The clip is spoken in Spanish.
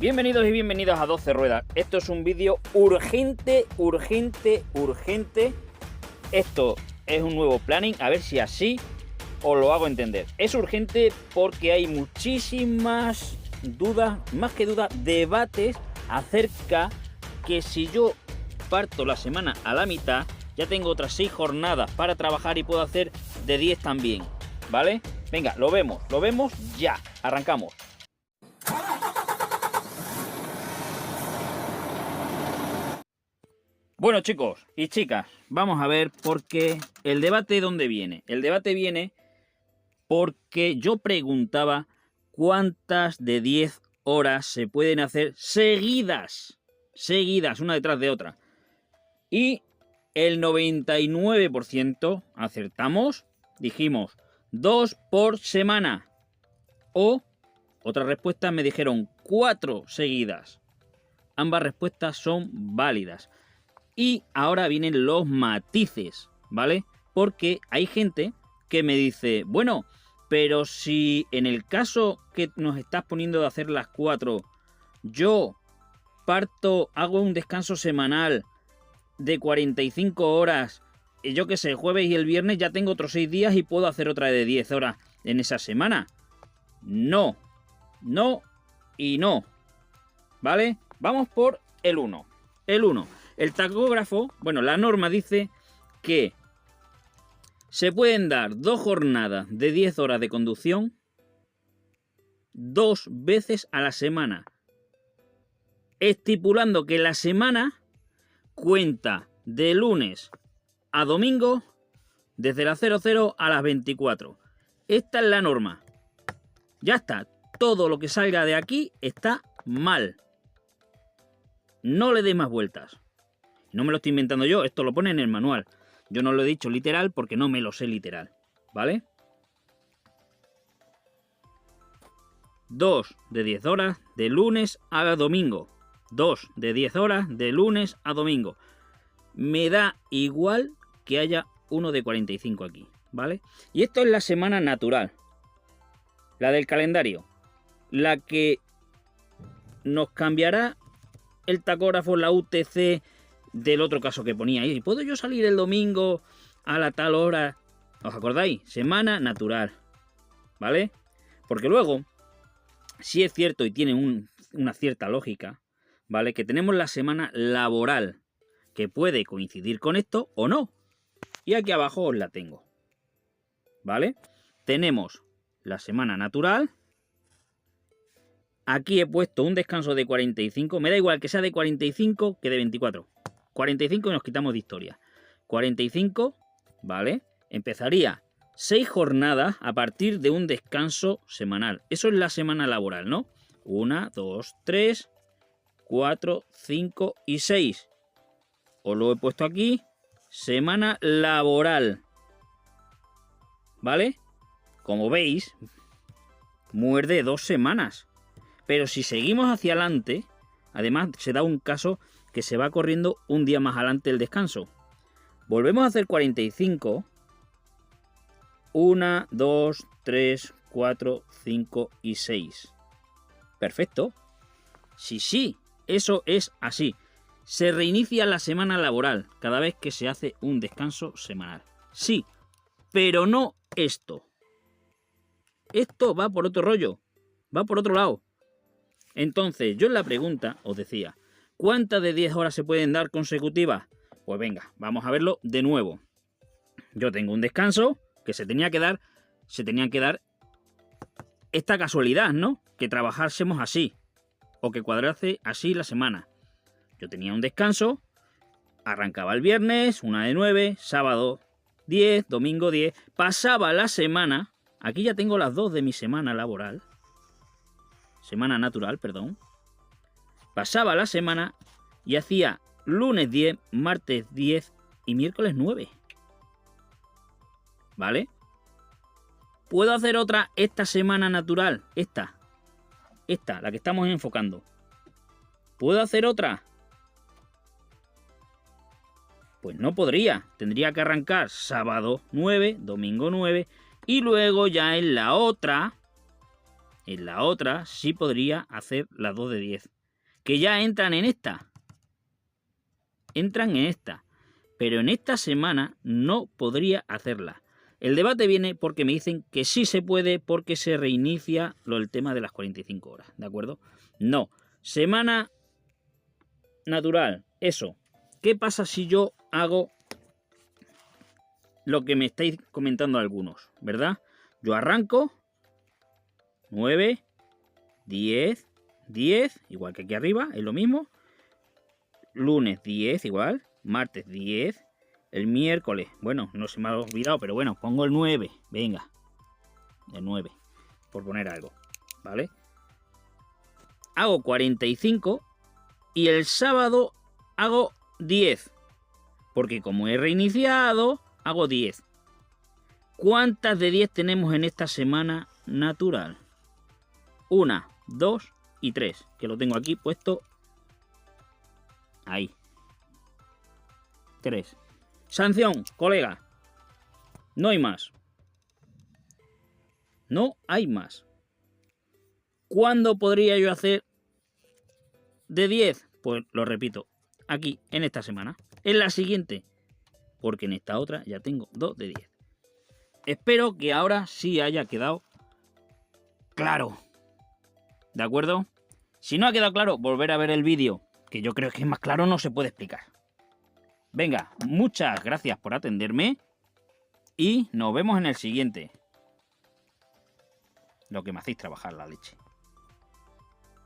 Bienvenidos y bienvenidas a 12 Ruedas. Esto es un vídeo urgente. Esto es un nuevo planning, a ver si así os lo hago entender. Es urgente porque hay muchísimas dudas, más que dudas, debates acerca que si yo parto la semana a la mitad, ya tengo otras 6 jornadas para trabajar y puedo hacer de 10 también, ¿vale? Venga, lo vemos ya, arrancamos. Bueno, chicos y chicas, vamos a ver porque el debate ¿dónde viene? El debate viene porque yo preguntaba cuántas de 10 horas se pueden hacer seguidas, una detrás de otra. Y el 99% acertamos, dijimos 2 por semana. O, otra respuesta me dijeron 4 seguidas. Ambas respuestas son válidas. Y ahora vienen los matices, ¿vale? Porque hay gente que me dice, bueno, pero si en el caso que nos estás poniendo de hacer las 4, yo parto, hago un descanso semanal de 45 horas, yo que sé, el jueves y el viernes ya tengo otros 6 días y puedo hacer otra de 10 horas en esa semana. No y no, ¿vale? Vamos por el 1. El tacógrafo, bueno, la norma dice que se pueden dar 2 jornadas de 10 horas de conducción 2 veces a la semana, estipulando que la semana cuenta de lunes a domingo desde las 00 a las 24. Esta es la norma. Ya está. Todo lo que salga de aquí está mal. No le deis más vueltas. No me lo estoy inventando yo, esto lo pone en el manual. Yo no lo he dicho literal porque no me lo sé literal, ¿vale? 2 de 10 horas de lunes a domingo. 2 de 10 horas de lunes a domingo. Me da igual que haya uno de 45 aquí, ¿vale? Y esto es la semana natural. La del calendario. La que nos cambiará el tacógrafo, la UTC, del otro caso que ponía ahí. ¿Puedo yo salir el domingo a la tal hora? ¿Os acordáis? Semana natural, ¿vale? Porque luego, sí es cierto y tiene una cierta lógica, ¿vale? Que tenemos la semana laboral, que puede coincidir con esto o no. Y aquí abajo os la tengo, ¿vale? Tenemos la semana natural. Aquí he puesto un descanso de 45. Me da igual que sea de 45 que de 24. 45 y nos quitamos de historia. 45, ¿vale? Empezaría 6 jornadas a partir de un descanso semanal. Eso es la semana laboral, ¿no? 1, 2, 3, 4, 5 y 6. Os lo he puesto aquí. Semana laboral. ¿Vale? Como veis, muerde 2 semanas. Pero si seguimos hacia adelante, además se da un caso que se va corriendo un día más adelante el descanso. Volvemos a hacer 45. 1, 2, 3, 4, 5 y 6. Perfecto. Sí, eso es así. Se reinicia la semana laboral cada vez que se hace un descanso semanal. Sí, pero no esto. Esto va por otro rollo. Va por otro lado. Entonces, yo en la pregunta os decía, ¿cuántas de 10 horas se pueden dar consecutivas? Pues venga, vamos a verlo de nuevo. Yo tengo un descanso que se tenían que dar esta casualidad, ¿no? Que trabajásemos así, o que cuadrase así la semana. Yo tenía un descanso, arrancaba el viernes, 1 de 9, sábado 10, domingo 10, pasaba la semana, aquí ya tengo las 2 de mi semana laboral, semana natural, perdón. Pasaba la semana y hacía lunes 10, martes 10 y miércoles 9. ¿Vale? ¿Puedo hacer otra esta semana natural? Esta, la que estamos enfocando. ¿Puedo hacer otra? Pues no podría. Tendría que arrancar sábado 9, domingo 9 y luego ya en la otra En la otra sí podría hacer las 2 de 10. Que ya entran en esta. Entran en esta. Pero en esta semana no podría hacerla. El debate viene porque me dicen que sí se puede porque se reinicia el tema de las 45 horas. ¿De acuerdo? No. Semana natural. Eso. ¿Qué pasa si yo hago lo que me estáis comentando algunos? ¿Verdad? Yo arranco 9, 10, 10, igual que aquí arriba, es lo mismo. Lunes 10, igual. Martes 10. El miércoles, bueno, no se me ha olvidado, pero bueno, pongo el 9. Venga. El 9. Por poner algo. ¿Vale? Hago 45 y el sábado hago 10. Porque como he reiniciado, hago 10. ¿Cuántas de 10 tenemos en esta semana natural? 1, 2 y 3. Que lo tengo aquí puesto. Ahí. 3. Sanción, colega. No hay más. No hay más. ¿Cuándo podría yo hacer de 10? Pues lo repito, aquí, en esta semana. En la siguiente. Porque en esta otra ya tengo 2 de 10. Espero que ahora sí haya quedado claro. ¿De acuerdo? Si no ha quedado claro, volver a ver el vídeo, que yo creo que es más claro, no se puede explicar. Venga, muchas gracias por atenderme y nos vemos en el siguiente. Lo que me hacéis trabajar la leche.